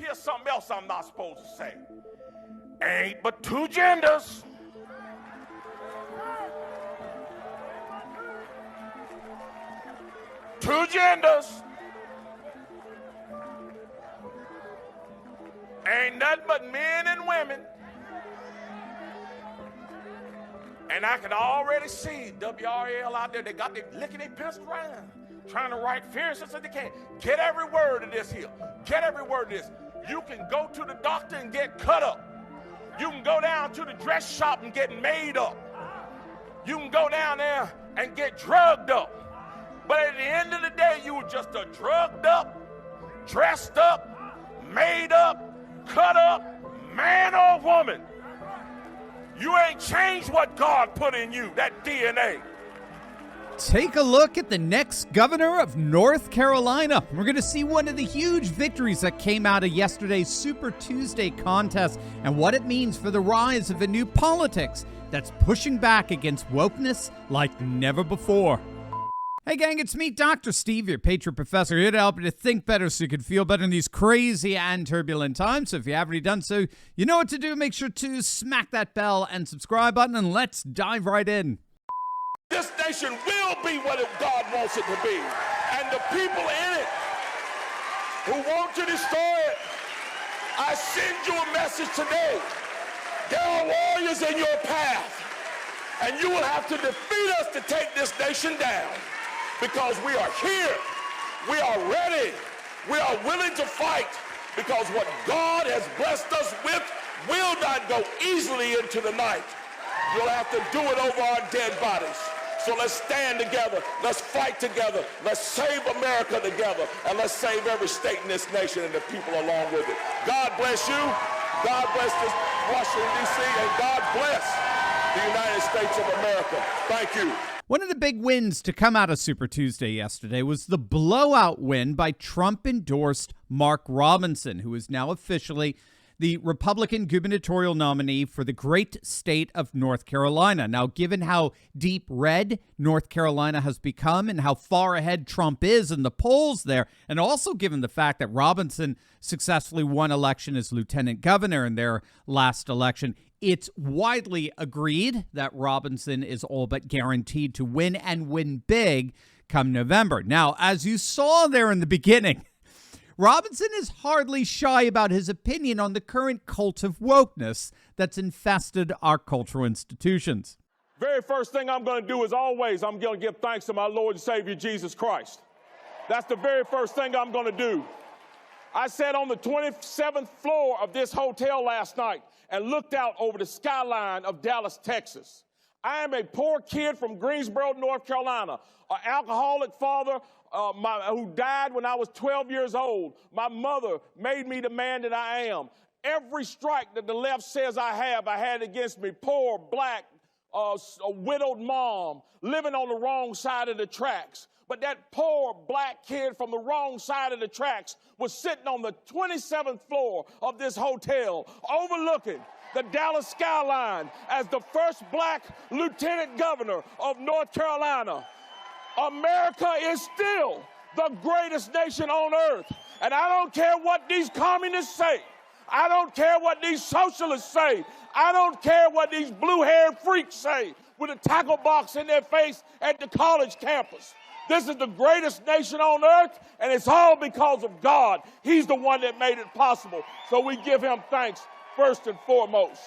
here's something else I'm not supposed to say. Ain't but two genders. Two genders. Ain't nothing but men and women. And I can already see WRL out there. They got their licking their pencil around, trying to write fierce as they can. Get every word of this here. Get every word of this. You can go to the doctor and get cut up. You can go down to the dress shop and get made up. You can go down there and get drugged up. But at the end of the day, you were just a drugged up, dressed up, made up, cut up, man or woman. You ain't changed what God put in you, that DNA. Take a look at the next governor of North Carolina. We're going to see one of the huge victories that came out of yesterday's Super Tuesday contest and what it means for the rise of a new politics that's pushing back against wokeness like never before. Hey gang, it's me, Dr. Steve, your Patriot Professor, here to help you to think better so you can feel better in these crazy and turbulent times. So if you haven't already done so, you know what to do. Make sure to smack that bell and subscribe button, and let's dive right in. This nation will be what God wants it to be. And the people in it who want to destroy it, I send you a message today. There are warriors in your path, and you will have to defeat us to take this nation down. Because we are here, we are ready, we are willing to fight, because what God has blessed us with will not go easily into the night. You'll have to do it over our dead bodies. So let's stand together, let's fight together, let's save America together, and let's save every state in this nation and the people along with it. God bless you, God bless this Washington, D.C., and God bless the United States of America. Thank you. One of the big wins to come out of Super Tuesday yesterday was the blowout win by Trump-endorsed Mark Robinson, who is now officially the Republican gubernatorial nominee for the great state of North Carolina. Now, given how deep red North Carolina has become and how far ahead Trump is in the polls there, and also given the fact that Robinson successfully won election as lieutenant governor in their last election, it's widely agreed that Robinson is all but guaranteed to win and win big come November. Now, as you saw there in the beginning, Robinson is hardly shy about his opinion on the current cult of wokeness that's infested our cultural institutions. Very first thing I'm going to do is always, I'm going to give thanks to my Lord and Savior, Jesus Christ. That's the very first thing I'm going to do. I sat on the 27th floor of this hotel last night and looked out over the skyline of Dallas, Texas. I am a poor kid from Greensboro, North Carolina, an alcoholic father who died when I was 12 years old. My mother made me the man that I am. Every strike that the left says I had against me. Poor, black, a widowed mom, living on the wrong side of the tracks. But that poor black kid from the wrong side of the tracks was sitting on the 27th floor of this hotel, overlooking the Dallas skyline as the first black lieutenant governor of North Carolina. America is still the greatest nation on earth. And I don't care what these communists say. I don't care what these socialists say. I don't care what these blue-haired freaks say with a tackle box in their face at the college campus. This is the greatest nation on earth, and it's all because of God. He's the one that made it possible. So we give him thanks first and foremost.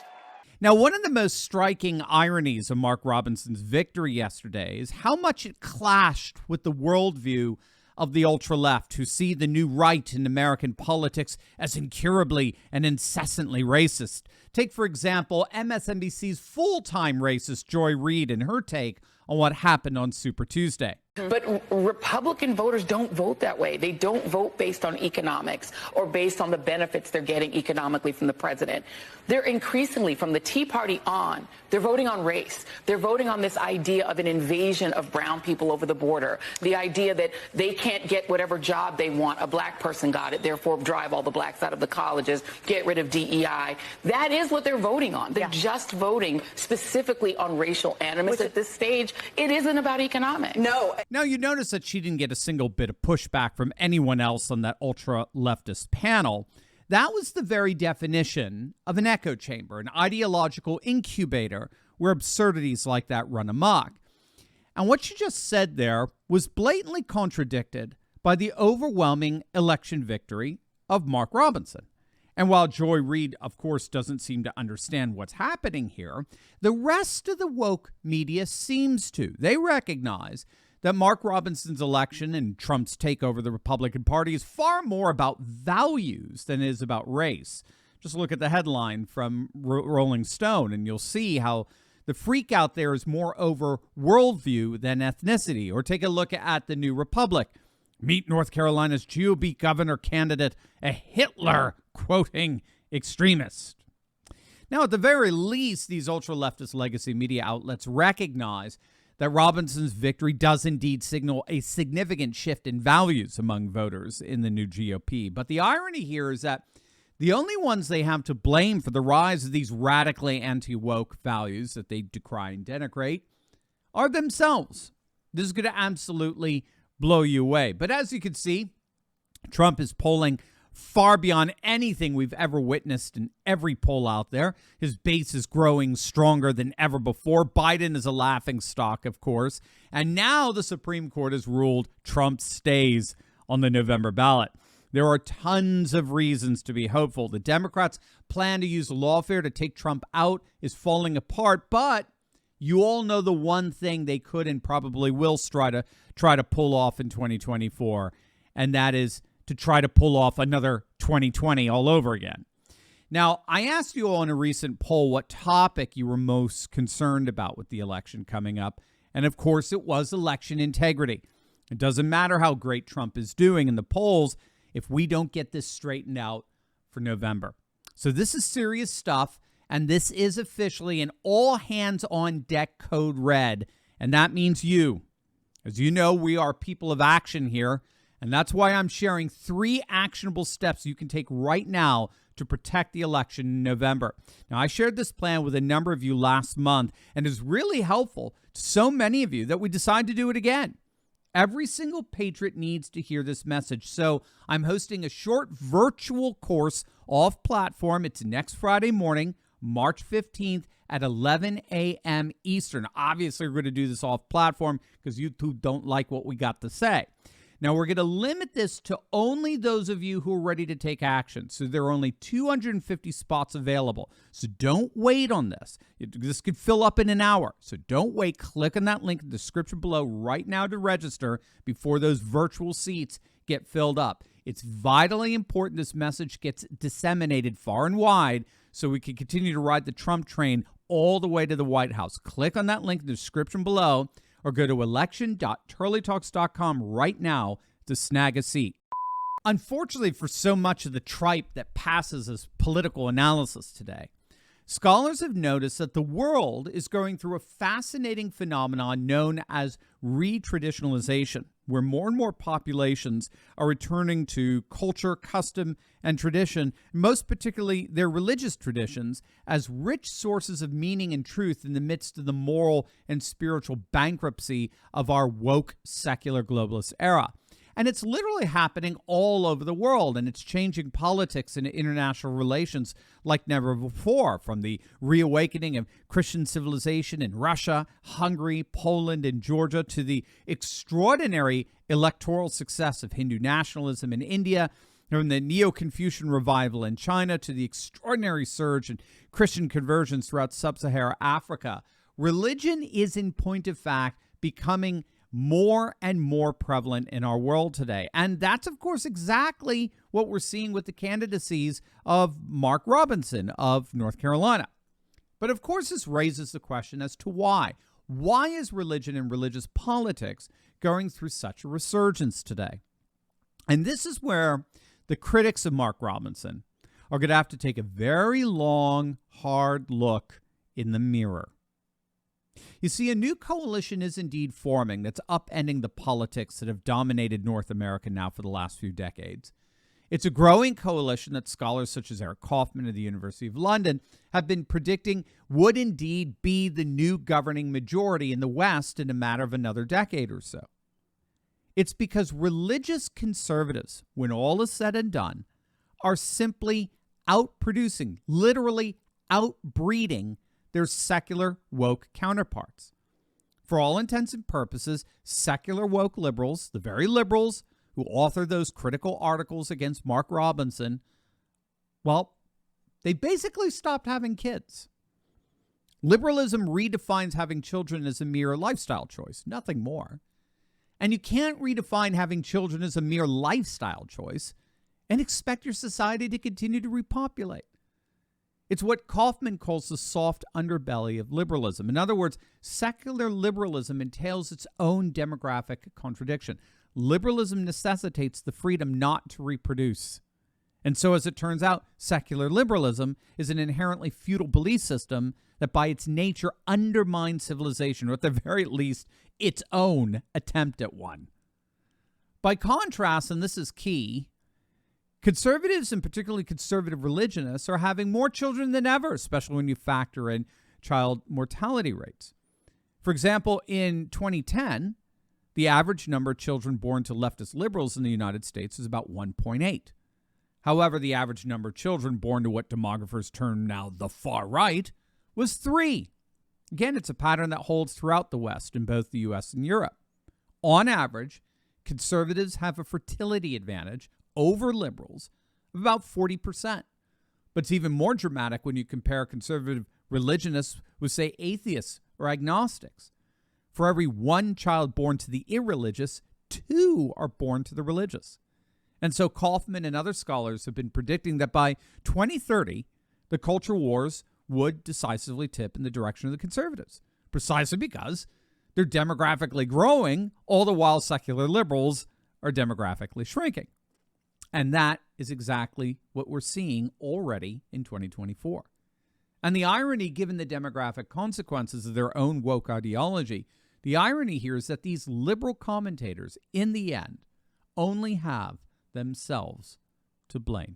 Now, one of the most striking ironies of Mark Robinson's victory yesterday is how much it clashed with the worldview of the ultra-left, who see the new right in American politics as incurably and incessantly racist. Take, for example, MSNBC's full-time racist Joy Reid and her take on what happened on Super Tuesday. But Republican voters don't vote that way. They don't vote based on economics or based on the benefits they're getting economically from the president. They're increasingly, from the Tea Party on, they're voting on race. They're voting on this idea of an invasion of brown people over the border. The idea that they can't get whatever job they want. A black person got it, therefore drive all the blacks out of the colleges, get rid of DEI. That is what they're voting on. They're just voting specifically on racial animus at this stage. It isn't about economics. No. Now, you notice that she didn't get a single bit of pushback from anyone else on that ultra-leftist panel. That was the very definition of an echo chamber, an ideological incubator where absurdities like that run amok. And what you just said there was blatantly contradicted by the overwhelming election victory of Mark Robinson. And while Joy Reid, of course, doesn't seem to understand what's happening here, the rest of the woke media seems to. They recognize that Mark Robinson's election and Trump's takeover of the Republican Party is far more about values than it is about race. Just look at the headline from Rolling Stone, and you'll see how the freak out there is more over worldview than ethnicity. Or take a look at the New Republic. Meet North Carolina's GOP governor candidate, a Hitler-quoting extremist. Now, at the very least, these ultra-leftist legacy media outlets recognize that Robinson's victory does indeed signal a significant shift in values among voters in the new GOP. But the irony here is that the only ones they have to blame for the rise of these radically anti-woke values that they decry and denigrate are themselves. This is going to absolutely blow you away. But as you can see, Trump is polling far beyond anything we've ever witnessed in every poll out there. His base is growing stronger than ever before. Biden is a laughingstock, of course. And now the Supreme Court has ruled Trump stays on the November ballot. There are tons of reasons to be hopeful. The Democrats' plan to use lawfare to take Trump out is falling apart, but you all know the one thing they could and probably will try to pull off in 2024, and that is to try to pull off another 2020 all over again. Now, I asked you all in a recent poll what topic you were most concerned about with the election coming up, and of course it was election integrity. It doesn't matter how great Trump is doing in the polls if we don't get this straightened out for November. So this is serious stuff, and this is officially an all-hands-on-deck code red, and that means you. As you know, we are people of action here, and that's why I'm sharing 3 actionable steps you can take right now to protect the election in November. Now, I shared this plan with a number of you last month, and it's really helpful to so many of you that we decided to do it again. Every single patriot needs to hear this message. So I'm hosting a short virtual course off platform. It's next Friday morning, March 15th at 11 a.m. Eastern. Obviously, we're going to do this off platform because YouTube don't like what we got to say. Now, we're going to limit this to only those of you who are ready to take action. So there are only 250 spots available. So don't wait on this. This could fill up in an hour. So don't wait. Click on that link in the description below right now to register before those virtual seats get filled up. It's vitally important this message gets disseminated far and wide so we can continue to ride the Trump train all the way to the White House. Click on that link in the description below, or go to election.turleytalks.com right now to snag a seat. Unfortunately for so much of the tripe that passes as political analysis today, scholars have noticed that the world is going through a fascinating phenomenon known as retraditionalization, where more and more populations are returning to culture, custom, and tradition, most particularly their religious traditions, as rich sources of meaning and truth in the midst of the moral and spiritual bankruptcy of our woke, secular globalist era. And it's literally happening all over the world, and it's changing politics and international relations like never before, from the reawakening of Christian civilization in Russia, Hungary, Poland, and Georgia, to the extraordinary electoral success of Hindu nationalism in India, from the Neo-Confucian revival in China to the extraordinary surge in Christian conversions throughout sub-Saharan Africa. Religion is, in point of fact, becoming more and more prevalent in our world today. And that's, of course, exactly what we're seeing with the candidacies of Mark Robinson of North Carolina. But, of course, this raises the question as to why. Why is religion and religious politics going through such a resurgence today? And this is where the critics of Mark Robinson are going to have to take a very long, hard look in the mirror. You see, a new coalition is indeed forming that's upending the politics that have dominated North America now for the last few decades. It's a growing coalition that scholars such as Eric Kaufman of the University of London have been predicting would indeed be the new governing majority in the West in a matter of another decade or so. It's because religious conservatives, when all is said and done, are simply outproducing, literally outbreeding their secular woke counterparts. For all intents and purposes, secular woke liberals, the very liberals who authored those critical articles against Mark Robinson, well, they basically stopped having kids. Liberalism redefines having children as a mere lifestyle choice, nothing more. And you can't redefine having children as a mere lifestyle choice and expect your society to continue to repopulate. It's what Kaufman calls the soft underbelly of liberalism. In other words, secular liberalism entails its own demographic contradiction. Liberalism necessitates the freedom not to reproduce. And so, as it turns out, secular liberalism is an inherently feudal belief system that by its nature undermines civilization, or at the very least, its own attempt at one. By contrast, and this is key, conservatives, and particularly conservative religionists, are having more children than ever, especially when you factor in child mortality rates. For example, in 2010, the average number of children born to leftist liberals in the United States is about 1.8. However, the average number of children born to what demographers term now the far right was 3. Again, it's a pattern that holds throughout the West in both the U.S. and Europe. On average, conservatives have a fertility advantage over liberals of about 40%. But it's even more dramatic when you compare conservative religionists with, say, atheists or agnostics. For every 1 child born to the irreligious, 2 are born to the religious. And so Kaufman and other scholars have been predicting that by 2030, the culture wars would decisively tip in the direction of the conservatives, precisely because they're demographically growing, all the while secular liberals are demographically shrinking. And that is exactly what we're seeing already in 2024. And the irony, given the demographic consequences of their own woke ideology, the irony here is that these liberal commentators, in the end, only have themselves to blame.